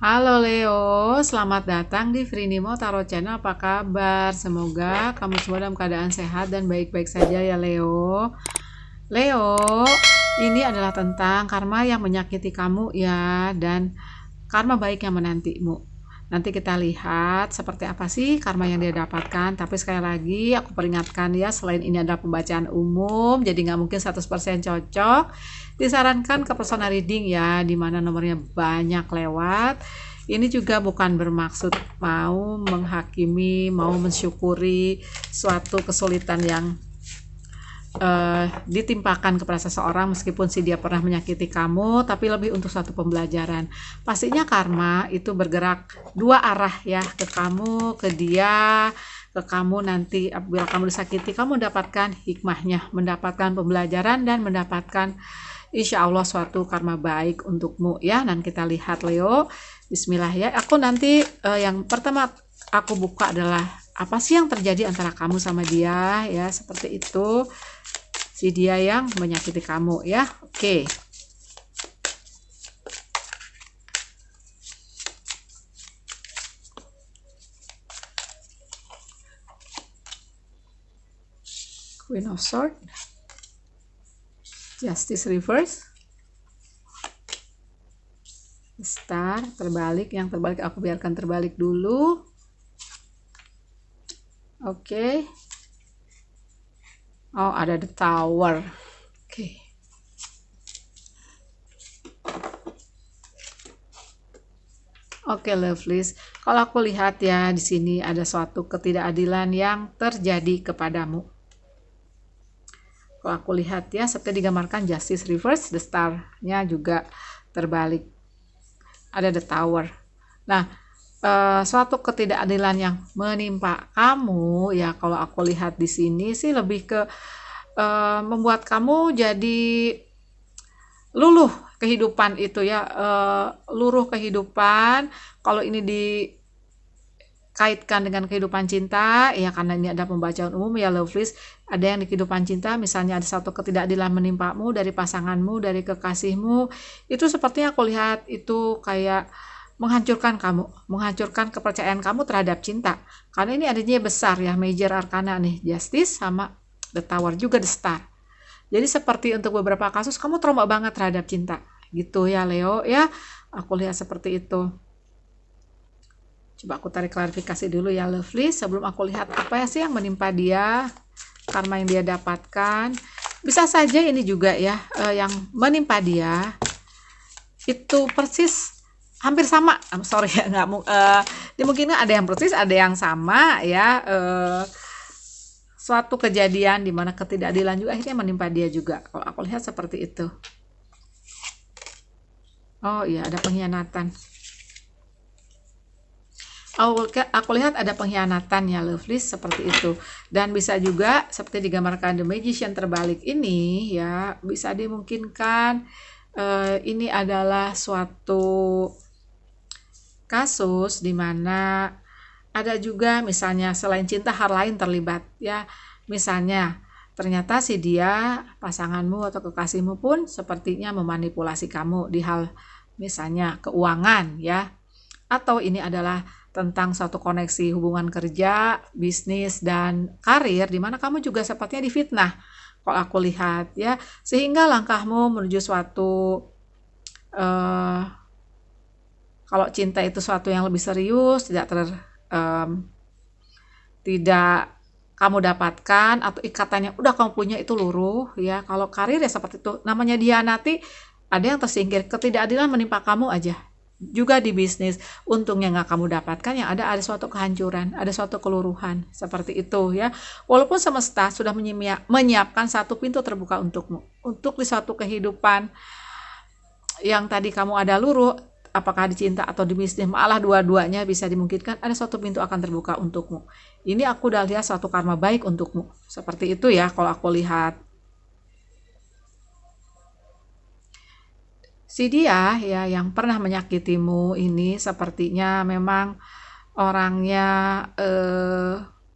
Halo Leo, selamat datang di Frinimo Tarot Channel. Apa kabar? Semoga kamu semua dalam keadaan sehat dan baik-baik saja ya Leo. Leo, ini adalah tentang karma yang menyakiti kamu ya, dan karma baik yang menantimu. Nanti kita lihat seperti apa sih karma yang dia dapatkan. Tapi sekali lagi aku peringatkan ya, selain ini adalah pembacaan umum, jadi nggak mungkin 100% cocok. Disarankan ke personal reading ya, dimana nomornya banyak lewat. Ini juga bukan bermaksud mau menghakimi, mau mensyukuri suatu kesulitan yang ditimpakan kepada seseorang, meskipun si dia pernah menyakiti kamu, tapi lebih untuk suatu pembelajaran. Pastinya karma itu bergerak dua arah ya, ke kamu, ke dia, ke kamu. Nanti apabila kamu disakiti, kamu mendapatkan hikmahnya, mendapatkan pembelajaran, dan mendapatkan insya Allah suatu karma baik untukmu ya. Dan kita lihat Leo, bismillah ya. Aku nanti yang pertama aku buka adalah apa sih yang terjadi antara kamu sama dia ya, seperti itu. Si dia yang menyakiti kamu ya. Oke. Queen of Swords, Justice reverse, Star terbalik. Yang terbalik aku biarkan terbalik dulu. Oke. Oh, ada the Tower. Oke. Oke, lovelies. Kalau aku lihat ya, di sini ada suatu ketidakadilan yang terjadi kepadamu. Kalau aku lihat ya, seperti digambarkan Justice reverse, the Star-nya juga terbalik. Ada the Tower. Nah, suatu ketidakadilan yang menimpa kamu ya, kalau aku lihat di sini sih lebih ke membuat kamu jadi luluh kehidupan itu ya, luruh kehidupan. Kalau ini dikaitkan dengan kehidupan cinta ya, karena ini ada pembacaan umum ya lovelies, ada yang di kehidupan cinta, misalnya ada satu ketidakadilan menimpamu dari pasanganmu, dari kekasihmu, itu sepertinya aku lihat itu kayak menghancurkan kamu, menghancurkan kepercayaan kamu terhadap cinta. Karena ini adanya besar ya, major arcana nih, Justice sama the Tower, juga the Star. Jadi seperti untuk beberapa kasus kamu trauma banget terhadap cinta gitu ya Leo ya. Aku lihat seperti itu. Coba aku tarik klarifikasi dulu ya lovely, sebelum aku lihat apa ya sih yang menimpa dia, karma yang dia dapatkan. Bisa saja ini juga ya, yang menimpa dia itu persis hampir sama. Sorry ya, nggak dimungkinkan ada yang persis, ada yang sama ya. Suatu kejadian di mana ketidakadilan juga akhirnya menimpa dia juga. Kalau aku lihat seperti itu. Oh iya, ada pengkhianatan. Aku lihat ada pengkhianatan ya lovely, seperti itu. Dan bisa juga seperti digambarkan The Magician terbalik ini ya, bisa dimungkinkan ini adalah suatu kasus di mana ada juga misalnya selain cinta hal lain terlibat ya. Misalnya ternyata si dia, pasanganmu atau kekasihmu pun sepertinya memanipulasi kamu di hal misalnya keuangan ya. Atau ini adalah tentang suatu koneksi hubungan kerja, bisnis, dan karir di mana kamu juga sepertinya difitnah. Kalau aku lihat ya, sehingga langkahmu menuju suatu kalau cinta itu suatu yang lebih serius, tidak kamu dapatkan, atau ikatan yang udah kamu punya itu luruh ya. Kalau karir ya seperti itu, namanya dihianati, ada yang tersingkir, ketidakadilan menimpa kamu aja. Juga di bisnis, untungnya nggak kamu dapatkan, yang ada suatu kehancuran, ada suatu keluruhan, seperti itu ya. Walaupun semesta sudah menyiapkan satu pintu terbuka untukmu, untuk di suatu kehidupan yang tadi kamu ada luruh, apakah di cinta atau di bisnis, malah dua-duanya bisa dimungkinkan ada suatu pintu akan terbuka untukmu. Ini aku udah lihat suatu karma baik untukmu, seperti itu ya. Kalau aku lihat si dia ya yang pernah menyakitimu ini sepertinya memang orangnya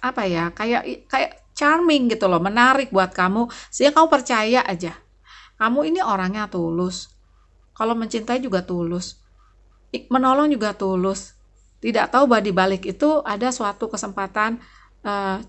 apa ya, kayak charming gitu loh, menarik buat kamu, sehingga kamu percaya aja kamu ini orangnya tulus. Kalau mencintai juga tulus. menolong juga tulus. Tidak tahu bahwa di balik itu ada suatu kesempatan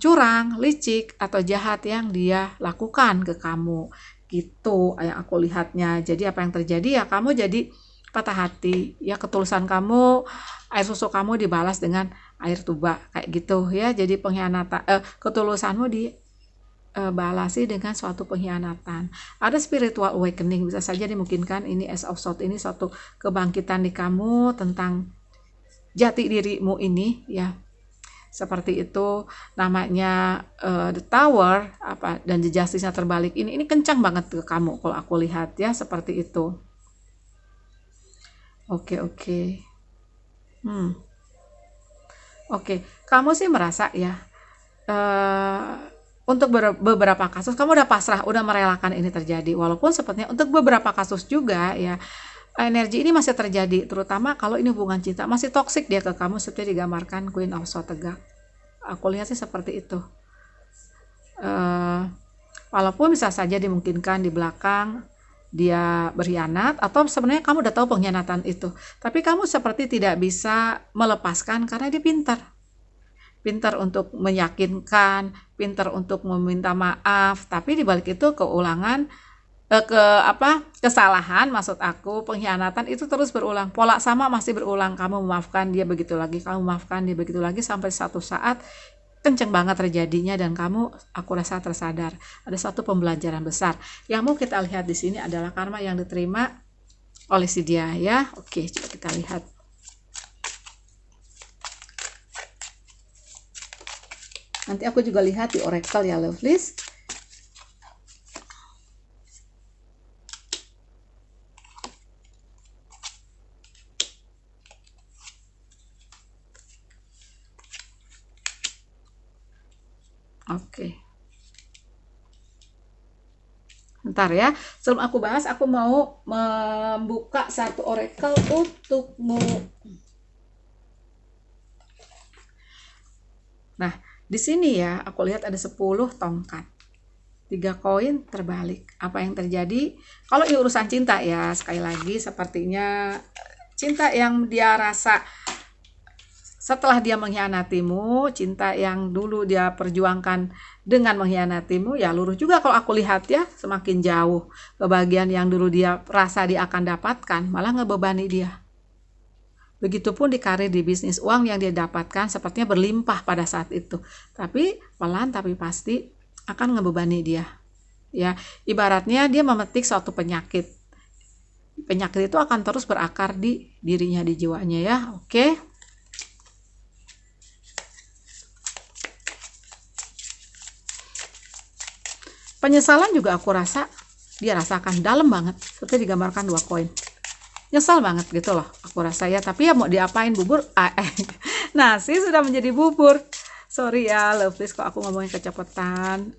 curang, licik, atau jahat yang dia lakukan ke kamu. Gitu yang aku lihatnya. Jadi apa yang terjadi ya kamu jadi patah hati. Ya ketulusan kamu, air susu kamu dibalas dengan air tuba kayak gitu ya. Jadi pengkhianatan ketulusanmu dibalasi dengan suatu pengkhianatan. Ada spiritual awakening, bisa saja dimungkinkan ini Ace of Swords ini suatu kebangkitan di kamu tentang jati dirimu ini ya. Seperti itu namanya The Tower dan The Justice-nya terbalik ini kencang banget ke kamu kalau aku lihat ya, seperti itu. Oke. Oke, kamu sih merasa ya untuk beberapa kasus kamu udah pasrah, udah merelakan ini terjadi, walaupun sepertinya untuk beberapa kasus juga ya energi ini masih terjadi, terutama kalau ini hubungan cinta masih toksik dia ke kamu seperti digambarkan Queen of Swords tegak. Aku lihat sih seperti itu. Walaupun bisa saja dimungkinkan di belakang dia berkhianat, atau sebenarnya kamu udah tahu pengkhianatan itu, tapi kamu seperti tidak bisa melepaskan karena dia pintar untuk meyakinkan, pintar untuk meminta maaf, tapi di balik itu kesalahan, maksud aku pengkhianatan itu terus berulang, pola sama masih berulang, kamu memaafkan dia begitu lagi, kamu memaafkan dia begitu lagi, sampai satu saat kenceng banget terjadinya dan kamu, aku rasa tersadar ada satu pembelajaran besar yang mau kita lihat di sini adalah karma yang diterima oleh si dia ya. Oke, coba kita lihat. Nanti aku juga lihat di oracle ya lovelies. Oke. Bentar ya, sebelum aku bahas, aku mau membuka satu oracle untukmu. Nah, di sini ya, aku lihat ada 10 tongkat. 3 koin terbalik. Apa yang terjadi? Kalau ini urusan cinta ya, sekali lagi sepertinya cinta yang dia rasa setelah dia mengkhianatimu, cinta yang dulu dia perjuangkan dengan mengkhianatimu, ya luruh juga kalau aku lihat ya, semakin jauh. Kebahagiaan yang dulu dia rasa dia akan dapatkan, malah ngebebani dia. Begitupun di karir, di bisnis, uang yang dia dapatkan sepertinya berlimpah pada saat itu. Tapi pelan tapi pasti akan ngebebani dia. Ya, ibaratnya dia memetik suatu penyakit. Penyakit itu akan terus berakar di dirinya, di jiwanya ya. Oke. Penyesalan juga aku rasa dia rasakan dalam banget, seperti digambarkan 2 koin. Nyesal banget gitu loh, aku rasa ya. Tapi ya mau diapain, bubur nasi sudah menjadi bubur. Sorry ya lovelies kok aku ngomongin kecepatan.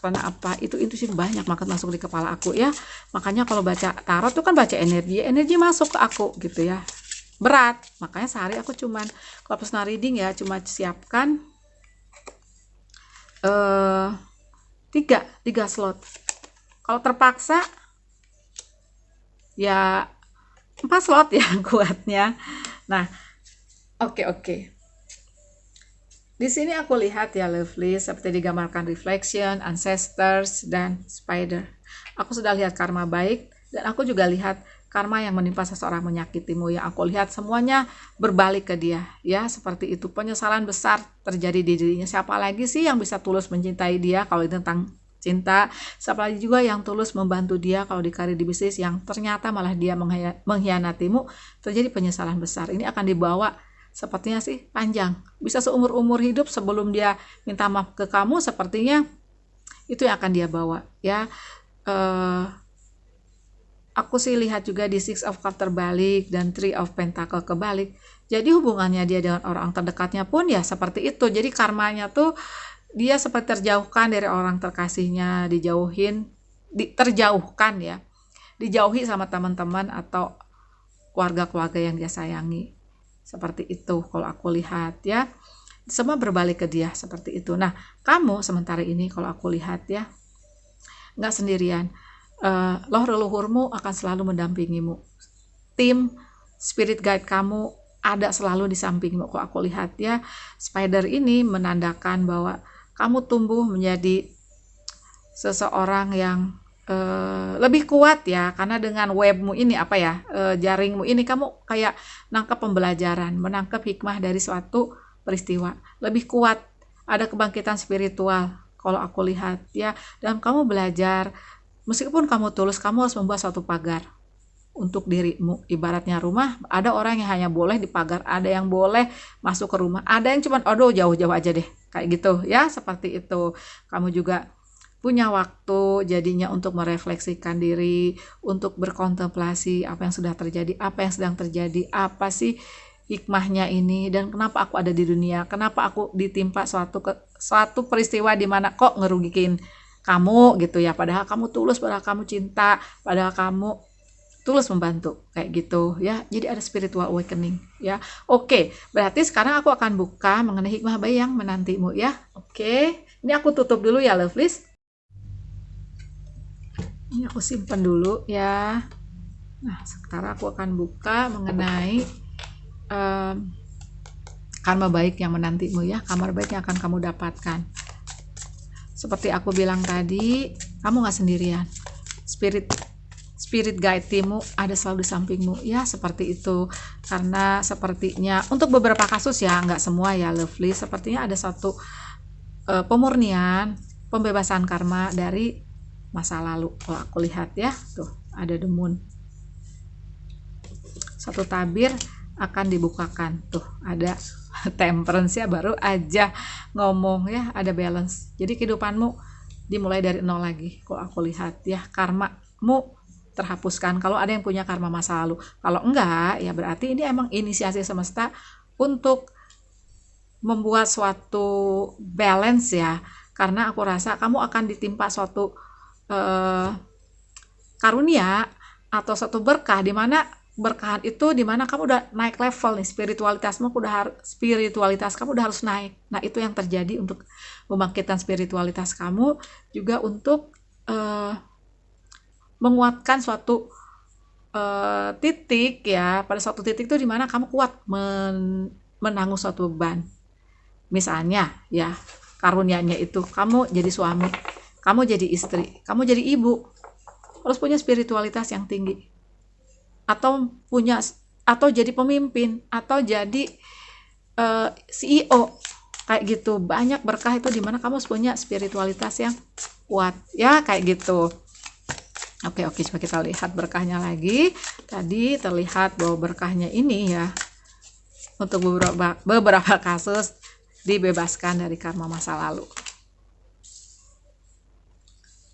Karena apa? Itu sih banyak banget masuk di kepala aku ya. Makanya kalau baca tarot tuh kan baca energi masuk ke aku gitu ya. Berat. Makanya sehari aku cuman kalau personal reading ya cuma siapkan 3 slot. Kalau terpaksa ya 4 slot ya kuatnya. Nah, oke. Di sini aku lihat ya lovely, seperti digambarkan reflection, ancestors, dan spider. Aku sudah lihat karma baik, dan aku juga lihat karma yang menimpa seseorang menyakitimu. Ya, aku lihat semuanya berbalik ke dia. Ya, seperti itu. Penyesalan besar terjadi di dirinya. Siapa lagi sih yang bisa tulus mencintai dia kalau itu tentang cinta? Siapa lagi juga yang tulus membantu dia kalau di karir, di bisnis, yang ternyata malah dia mengkhianatimu? Terjadi penyesalan besar. Ini akan dibawa sepertinya sih panjang. Bisa seumur-umur hidup sebelum dia minta maaf ke kamu, sepertinya itu yang akan dia bawa. Ya, aku sih lihat juga di Six of Cups terbalik dan Three of Pentacle kebalik. Jadi hubungannya dia dengan orang terdekatnya pun ya seperti itu. Jadi karmanya tuh dia seperti terjauhkan dari orang terkasihnya, terjauhkan ya. Dijauhi sama teman-teman atau keluarga-keluarga yang dia sayangi. Seperti itu kalau aku lihat ya. Semua berbalik ke dia seperti itu. Nah, kamu sementara ini kalau aku lihat ya, nggak sendirian. Loh leluhurmu akan selalu mendampingimu. Tim spirit guide kamu ada selalu di sampingmu. Kok aku lihat ya, spider ini menandakan bahwa kamu tumbuh menjadi seseorang yang lebih kuat ya, karena dengan webmu ini jaringmu ini kamu kayak nangkep pembelajaran, menangkap hikmah dari suatu peristiwa, lebih kuat, ada kebangkitan spiritual kalau aku lihat ya. Dan kamu belajar, meskipun kamu tulus, kamu harus membuat suatu pagar untuk dirimu. Ibaratnya rumah, ada orang yang hanya boleh di pagar, ada yang boleh masuk ke rumah, ada yang cuman aduh jauh-jauh aja deh, kayak gitu ya. Seperti itu, kamu juga punya waktu jadinya untuk merefleksikan diri, untuk berkontemplasi apa yang sudah terjadi, apa yang sedang terjadi, apa sih hikmahnya ini, dan kenapa aku ada di dunia, kenapa aku ditimpa suatu peristiwa di mana kok ngerugikin kamu gitu ya, padahal kamu tulus, padahal kamu cinta, padahal kamu tulus membantu, kayak gitu ya. Jadi ada spiritual awakening ya. Oke, berarti sekarang aku akan buka mengenai hikmah bayi yang menantimu ya. Oke, ini aku tutup dulu ya lovelies. Ini aku simpan dulu ya. Nah, sekarang aku akan buka mengenai karma baik yang menantimu ya. Karma baik yang akan kamu dapatkan. Seperti aku bilang tadi, kamu gak sendirian. Spirit guide timu ada selalu di sampingmu ya, seperti itu. Karena sepertinya untuk beberapa kasus ya, nggak semua ya lovely, sepertinya ada satu pemurnian, pembebasan karma dari masa lalu. Kalau aku lihat ya, tuh ada the moon, satu tabir akan dibukakan, tuh ada temperance ya, baru aja ngomong ya, ada balance. Jadi kehidupanmu dimulai dari nol lagi. Kalau aku lihat ya, karmamu terhapuskan kalau ada yang punya karma masa lalu. Kalau enggak ya berarti ini emang inisiasi semesta untuk membuat suatu balance ya, karena aku rasa kamu akan ditimpa suatu karunia atau suatu berkah, di mana berkahan itu di mana kamu udah naik level nih, spiritualitas kamu udah harus naik. Nah, itu yang terjadi untuk membangkitkan spiritualitas kamu, juga untuk menguatkan suatu titik ya, pada suatu titik itu di mana kamu kuat menanggung suatu beban. Misalnya ya, karunianya itu kamu jadi suami, kamu jadi istri, kamu jadi ibu, harus punya spiritualitas yang tinggi, atau jadi pemimpin, atau jadi CEO, kayak gitu. Banyak berkah itu dimana kamu harus punya spiritualitas yang kuat ya, kayak gitu. Oke, coba kita lihat berkahnya lagi. Tadi terlihat bahwa berkahnya ini ya, untuk beberapa kasus dibebaskan dari karma masa lalu.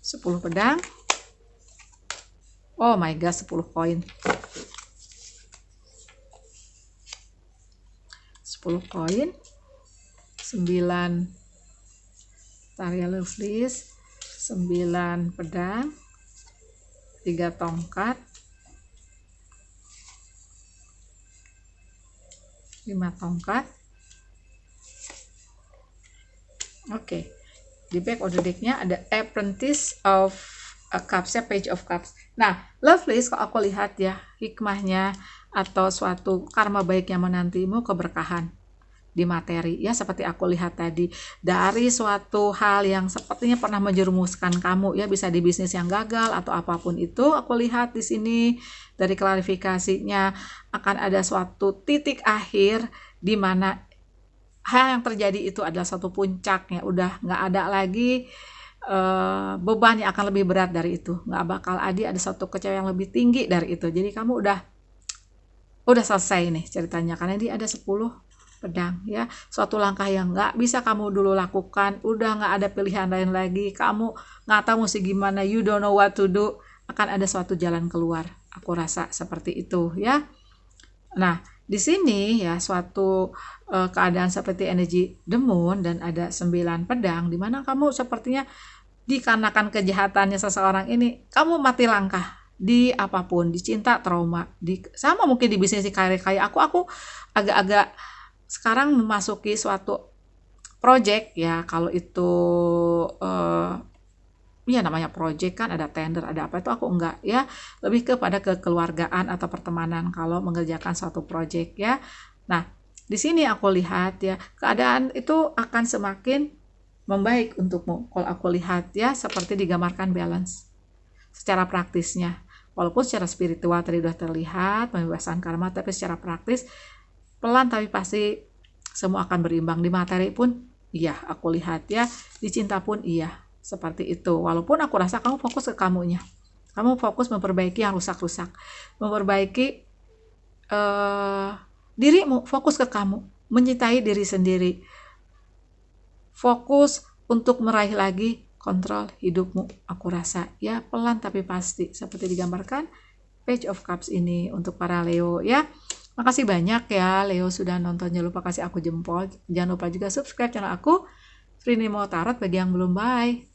10 pedang. Oh my god, 10 koin. 10 koin. 9 tarian lovelies, 9 pedang, 3 tongkat, 5 tongkat. Oke. Di back of the deck-nya ada Apprentice of Cups ya, Page of Cups. Nah, lovelies, kalau aku lihat ya, hikmahnya atau suatu karma baik yang menantimu, keberkahan di materi ya, seperti aku lihat tadi, dari suatu hal yang sepertinya pernah menjerumuskan kamu ya, bisa di bisnis yang gagal atau apapun itu. Aku lihat di sini dari klarifikasinya akan ada suatu titik akhir di mana hal yang terjadi itu adalah satu puncaknya, udah nggak ada lagi beban yang akan lebih berat dari itu, nggak bakal ada satu kecewa yang lebih tinggi dari itu. Jadi kamu udah selesai nih ceritanya, karena ini ada 10 pedang ya, suatu langkah yang nggak bisa kamu dulu lakukan, udah nggak ada pilihan lain lagi, kamu nggak tahu mesti gimana, you don't know what to do, akan ada suatu jalan keluar. Aku rasa seperti itu ya. Nah, di sini ya, suatu keadaan seperti energi the moon dan ada 9 pedang, di mana kamu sepertinya dikarenakan kejahatannya seseorang ini, kamu mati langkah di apapun, di cinta, trauma, sama mungkin di bisnis, di karir. Kayak aku agak-agak sekarang memasuki suatu project ya, kalau itu ya namanya project kan, ada tender, ada apa, itu aku enggak ya, lebih kepada kekeluargaan atau pertemanan kalau mengerjakan suatu project ya. Nah, di sini aku lihat ya, keadaan itu akan semakin membaik untukmu kalau aku lihat ya, seperti digambarkan balance secara praktisnya. Walaupun secara spiritual tadi udah terlihat pembebasan karma, tapi secara praktis pelan tapi pasti semua akan berimbang. Di materi pun iya aku lihat ya, di cinta pun iya seperti itu. Walaupun aku rasa kamu fokus ke kamunya, kamu fokus memperbaiki yang rusak-rusak, memperbaiki dirimu, fokus ke kamu, mencintai diri sendiri, fokus untuk meraih lagi kontrol hidupmu. Aku rasa ya pelan tapi pasti seperti digambarkan Page of Cups ini untuk para Leo ya. Makasih banyak ya Leo sudah nonton, jangan lupa kasih aku jempol, jangan lupa juga subscribe channel aku Frinimo Tarot bagi yang belum. Bye.